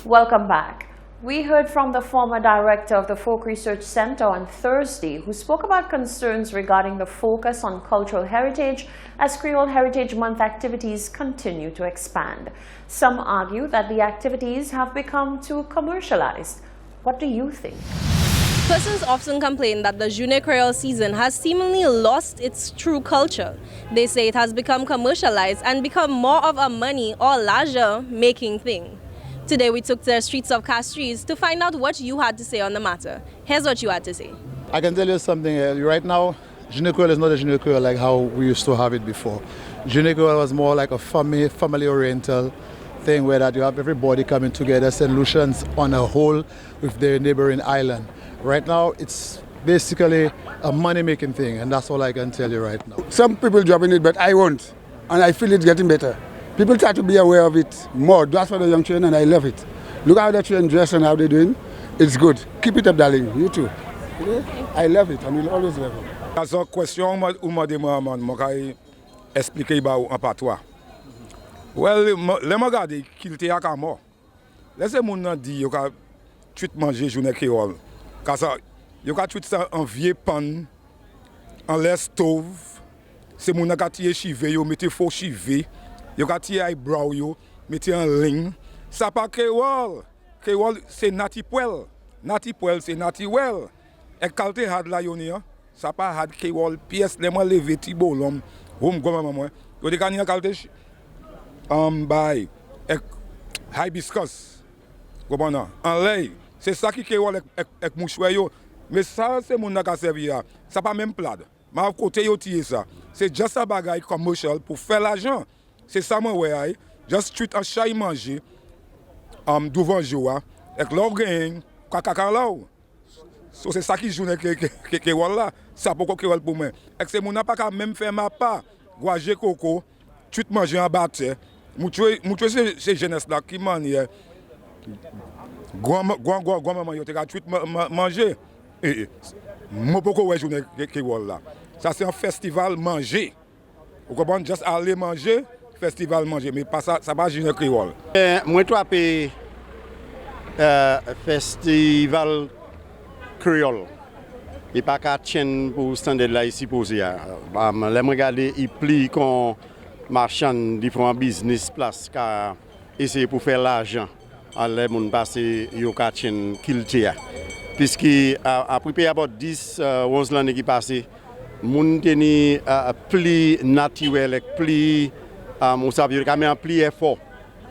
Welcome back. We heard from the former director of the Folk Research Center on Thursday, who spoke about concerns regarding the focus on cultural heritage as Creole Heritage Month activities continue to expand. Some argue that the activities have become too commercialized. What do you think? Persons often complain that the Journée Creole season has seemingly lost its true culture. They say it has become commercialized and become more of a money or larger making thing. Today we took to the streets of Castries to find out what you had to say on the matter. Here's what you had to say. I can tell you something. Right now, Journée Creole is not a Journée Creole like how we used to have it before. Journée Creole was more like a family-oriental thing where that you have everybody coming together, St. Lucians on a whole with their neighboring island. Right now, it's basically a money-making thing, and that's all I can tell you right now. Some people dropping it, but I won't, and I feel it's getting better. People try to be aware of it more. That's for the young children, and I love it. Look how the children dress and how they're doing. It's good. Keep it up, darling. You too. I love it, and we'll always love it. As a question, ou m'a demandé, moi expliquer en patois. Well, les me regarder qu'il était à mort. Laissez mon nan dit yo ka tout manger journée créole. Car ça yo ka tout ça en vieux pan en l'air stove. C'est mon nan ka tirer chivé yo mettez faux chivé. Yo ka tirer eyebrow yo mettez en ligne. Ça pas créole. Créole c'est natipwel. Natipwel c'est natiwel. Et qualité had la yo ni ça pas had créole pièce les moi lever ti bolom. Hom gomme moi. Yo de ka ni qualité by hibiscus. Comprends? En lait, c'est ça qui est avec mouchoir yo. Mais ça c'est mon n'a servi là. Ça pas même plat. Ma côté yo tirer ça. C'est juste un bagage commercial pour faire l'argent. C'est ça moi ouais. Just treat un chat manger devant joie avec l'orgain kaka là. So c'est ça qui joue que voilà. Ça pourquoi que pour moi. Et c'est mon n'a pas même faire ma part. Guager coco, tout manger en batteur. Moutou c'est jeunesse là qui manie grand maman yo te ka tout manger moi beaucoup ouais journée qui là ça c'est un festival manger vous comprenez juste aller manger festival manger mais pas ça pas journée créole moi toi pe festival créole et pas qu'à chaîne pour standard là ici posé les regarder il plie qu'on marchand différents business place car essayer pour faire l'argent aller mon passer yo ka chen kiltia puisque après about 10 11 l'année qui passé moun teni pli naturel pli on savait quand même pli effort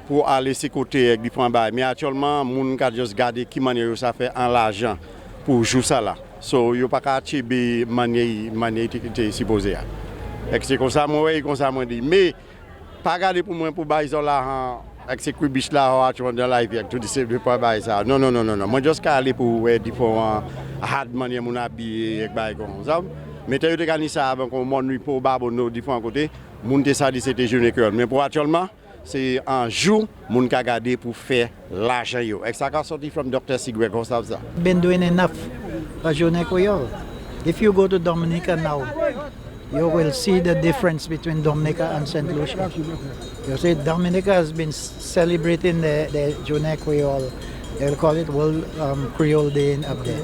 pour aller se côté avec différents bail mais actuellement moun ka juste garder qui manière ça fait en l'argent pour jouer ça là so yo pas ka chibe manière qui supposé. C'est comme ça moi dit mais pas garder pour moi pour bailler là avec ces cubiches là tu vois dans live avec tout c'est pas bailler ça non moi juste aller pour différents hard manière mon habillé avec bailler comme ça mais tu as gagné ça avant qu'on mon nuit pour babono différents côtés moun te ça dit c'était Journée Creole mais pour actuellement c'est un jour moun ka garder pour faire l'argent yo et ça ka sorti from Dr. Sigweg comme ça been doing enough for Journée Creole. If you go to Dominica now you will see the difference between Dominica and St. Lucia. You see, Dominica has been celebrating the Journée Creole. They'll call it World Creole Day up there,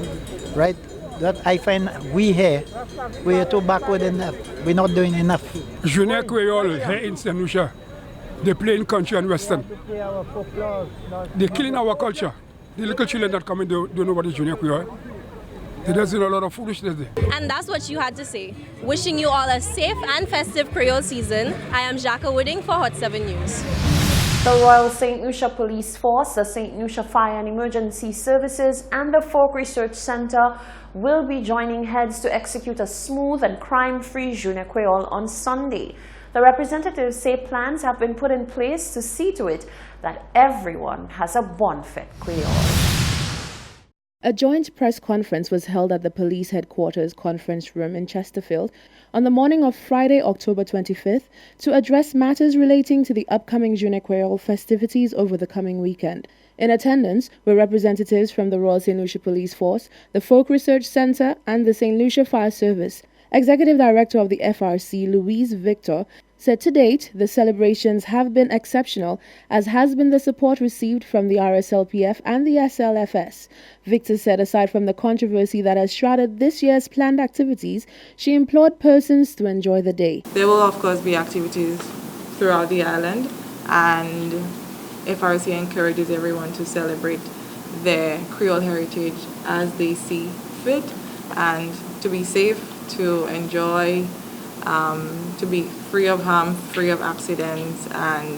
right? That I find we are too backward enough. We're not doing enough. Journée Creole here in St. Lucia, they play in country and western. They're killing our culture. The little children that come in don't know what is Journée Creole. There's a lot of foolishness there. And that's what you had to say. Wishing you all a safe and festive Creole season. I am Jacques Wooding for Hot 7 News. The Royal St. Lucia Police Force, the St. Lucia Fire and Emergency Services, and the Folk Research Center will be joining heads to execute a smooth and crime-free Journée Creole on Sunday. The representatives say plans have been put in place to see to it that everyone has a bonfit Creole. A joint press conference was held at the police headquarters conference room in Chesterfield on the morning of Friday, October 25th, to address matters relating to the upcoming Journée Creole festivities over the coming weekend. In attendance were representatives from the Royal St. Lucia Police Force, the Folk Research Center, and the St. Lucia Fire Service. Executive Director of the FRC, Louise Victor, said to date the celebrations have been exceptional, as has been the support received from the RSLPF and the SLFS. Victor said aside from the controversy that has shrouded this year's planned activities, she implored persons to enjoy the day. There will of course be activities throughout the island, and FRC encourages everyone to celebrate their Creole heritage as they see fit, and to be safe, to enjoy, to be free of harm, free of accidents, and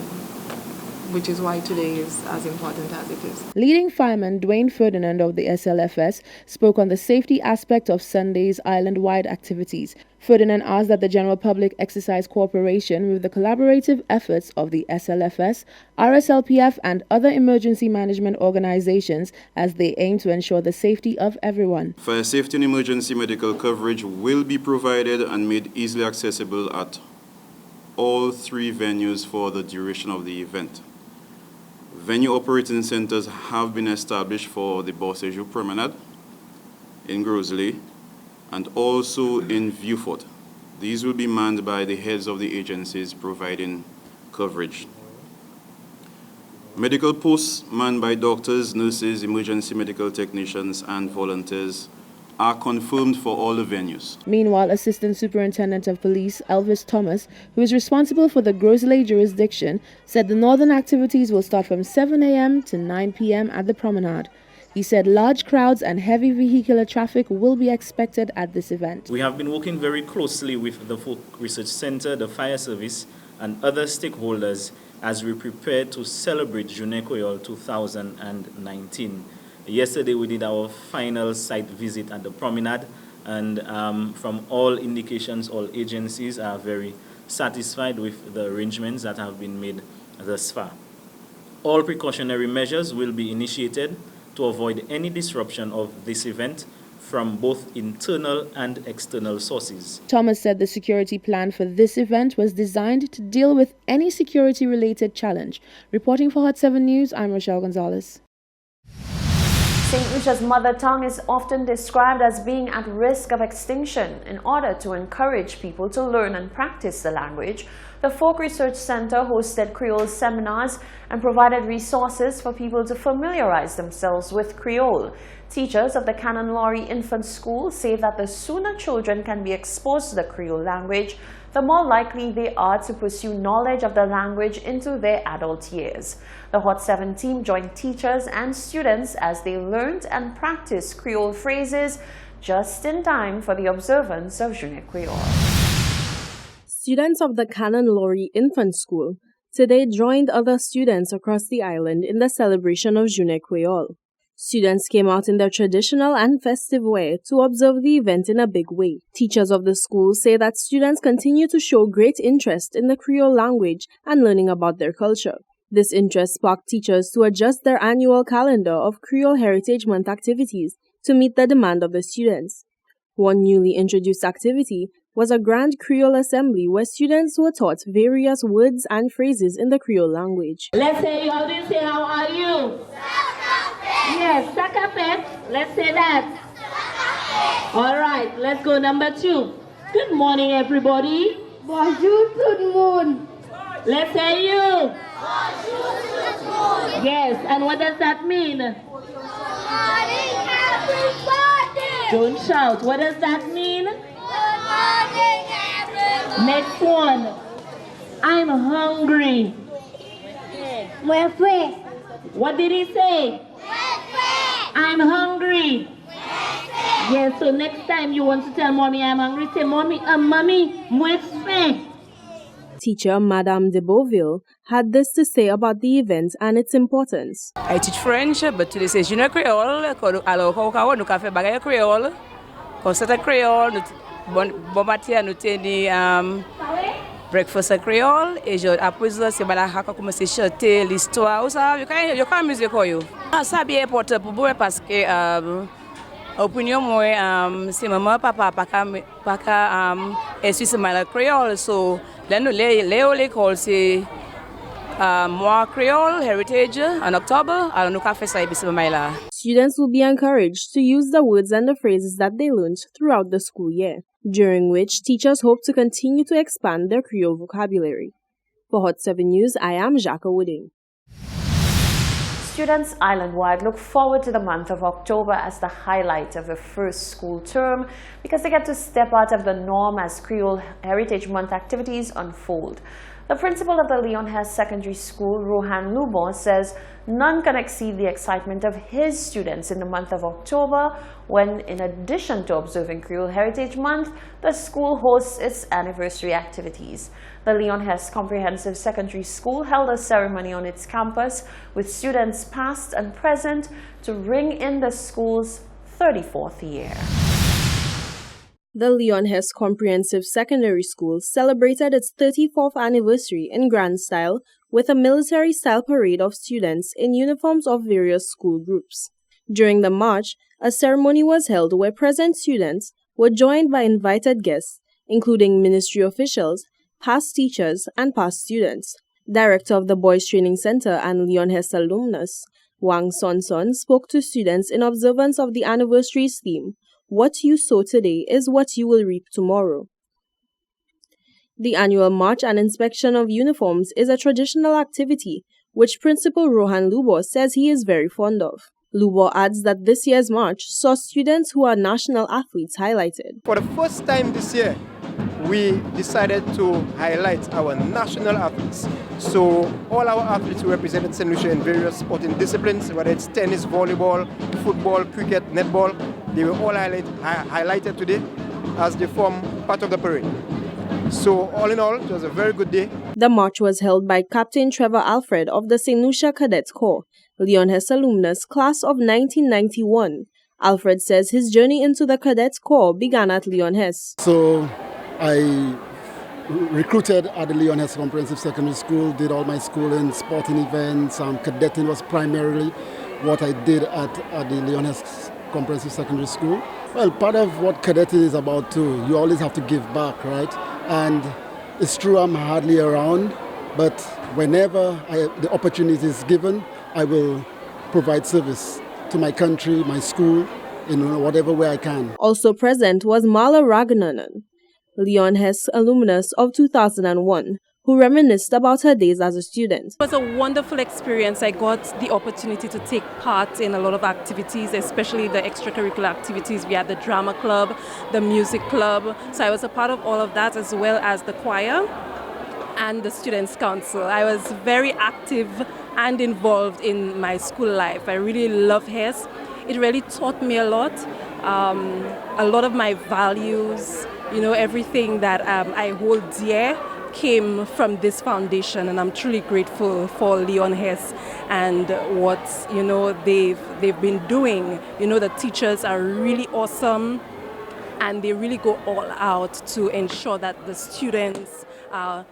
which is why today is as important as it is. Leading fireman Dwayne Ferdinand of the SLFS spoke on the safety aspect of Sunday's island-wide activities. Ferdinand asked that the general public exercise cooperation with the collaborative efforts of the SLFS, RSLPF and other emergency management organizations as they aim to ensure the safety of everyone. Fire safety and emergency medical coverage will be provided and made easily accessible at all 3 venues for the duration of the event. Venue operating centers have been established for the Bossejou Promenade, in Grosley, and also in Viewfort. These will be manned by the heads of the agencies providing coverage. Medical posts manned by doctors, nurses, emergency medical technicians, and volunteers are confirmed for all the venues. Meanwhile, Assistant Superintendent of Police Elvis Thomas, who is responsible for the Grosley jurisdiction, said the northern activities will start from 7 a.m. to 9 p.m. at the promenade. He said large crowds and heavy vehicular traffic will be expected at this event. We have been working very closely with the Folk Research Center, the Fire Service, and other stakeholders as we prepare to celebrate Journée Creole 2019. Yesterday we did our final site visit at the promenade, and from all indications, all agencies are very satisfied with the arrangements that have been made thus far. All precautionary measures will be initiated to avoid any disruption of this event from both internal and external sources. Thomas said the security plan for this event was designed to deal with any security-related challenge. Reporting for Hot 7 News, I'm Rochelle Gonzalez. St. Lucia's mother tongue is often described as being at risk of extinction. In order to encourage people to learn and practice the language, the Folk Research Center hosted Creole seminars and provided resources for people to familiarize themselves with Creole. Teachers of the Canon Laurie Infant School say that the sooner children can be exposed to the Creole language, the more likely they are to pursue knowledge of the language into their adult years. The Hot 7 team joined teachers and students as they learned and practiced Creole phrases just in time for the observance of Journée Creole. Students of the Canon Laurie Infant School today joined other students across the island in the celebration of Journée Creole. Students came out in their traditional and festive way to observe the event in a big way. Teachers of the school say that students continue to show great interest in the Creole language and learning about their culture. This interest sparked teachers to adjust their annual calendar of Creole Heritage Month activities to meet the demand of the students. One newly introduced activity was a grand Creole assembly where students were taught various words and phrases in the Creole language. Let's say, you all didn't say, how are you? Yes, Sakapet. Let's say that. All right, let's go number 2. Good morning, everybody. Bonjour, tout le monde. Let's say you. Bonjour, tout le monde. Yes, and what does that mean? Good morning, everybody. Don't shout. What does that mean? Good morning, everybody. Next one. I'm hungry. What did he say? I'm hungry. Yes, so next time you want to tell mommy I'm hungry, say mommy, moi faim. Teacher Madame de Beauville had this to say about the event and its importance. I teach French, but today c'est Journée Creole. Alors, nous avons fait bagaille Creole. Concert Creole, bon matin, nous avons breakfast Creole. Et après ça, c'est là qu'on commence à chanter l'histoire. Vous savez, il y a une musique. Ça bien important pour moi parce que opinion moi, c'est maman, papa, pas est suisse mal Creole. So là nous l'école c'est more Creole heritage in October. I don't know if Students will be encouraged to use the words and the phrases that they learned throughout the school year, during which teachers hope to continue to expand their Creole vocabulary. For Hot 7 News, I am Jacques Wooding. Students island-wide look forward to the month of October as the highlight of the first school term because they get to step out of the norm as Creole Heritage Month activities unfold. The principal of the Leon Hess Secondary School, Rohan Lubon, says none can exceed the excitement of his students in the month of October when, in addition to observing Creole Heritage Month, the school hosts its anniversary activities. The Leon Hess Comprehensive Secondary School held a ceremony on its campus with students past and present to ring in the school's 34th year. The Leon Hess Comprehensive Secondary School celebrated its 34th anniversary in grand style with a military-style parade of students in uniforms of various school groups. During the march, a ceremony was held where present students were joined by invited guests, including ministry officials, past teachers, and past students. Director of the Boys Training Center and Leon Hess alumnus, Wang Sonson, spoke to students in observance of the anniversary's theme, "What you sow today is what you will reap tomorrow." The annual march and inspection of uniforms is a traditional activity which Principal Rohan Lubo says he is very fond of. Lubo adds that this year's march saw students who are national athletes highlighted. For the first time this year, we decided to highlight our national athletes. So all our athletes who represented St. Lucia in various sporting disciplines, whether it's tennis, volleyball, football, cricket, netball, they were all highlighted today as they form part of the parade. So all in all, it was a very good day. The march was held by Captain Trevor Alfred of the St. Lucia Cadets Corps, Leon Hess alumnus, class of 1991. Alfred says his journey into the Cadets Corps began at Leon Hess. So I recruited at the Leon Hess Comprehensive Secondary School, did all my schooling, sporting events, cadetting was primarily what I did at the Leon Hess Comprehensive Secondary School. Well, part of what cadetting is about too, you always have to give back, right? And it's true I'm hardly around, but whenever the opportunity is given, I will provide service to my country, my school, in whatever way I can. Also present was Mala Raghunanan, Leon Hess alumnus of 2001, who reminisced about her days as a student. It was a wonderful experience. I got the opportunity to take part in a lot of activities, especially the extracurricular activities. We had the drama club, the music club. So I was a part of all of that, as well as the choir and the Students' Council. I was very active and involved in my school life. I really love Hess. It really taught me a lot of my values, everything that I hold dear came from this foundation, and I'm truly grateful for Leon Hess and what they've been doing. The teachers are really awesome, and they really go all out to ensure that the students are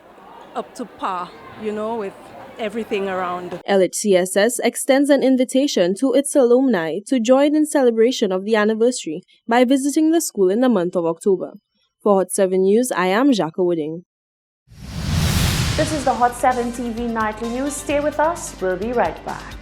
up to par, with everything around. LHCSS extends an invitation to its alumni to join in celebration of the anniversary by visiting the school in the month of October. For Hot 7 News, I am Jacques Wooding. This is the Hot 7 TV Nightly News. Stay with us. We'll be right back.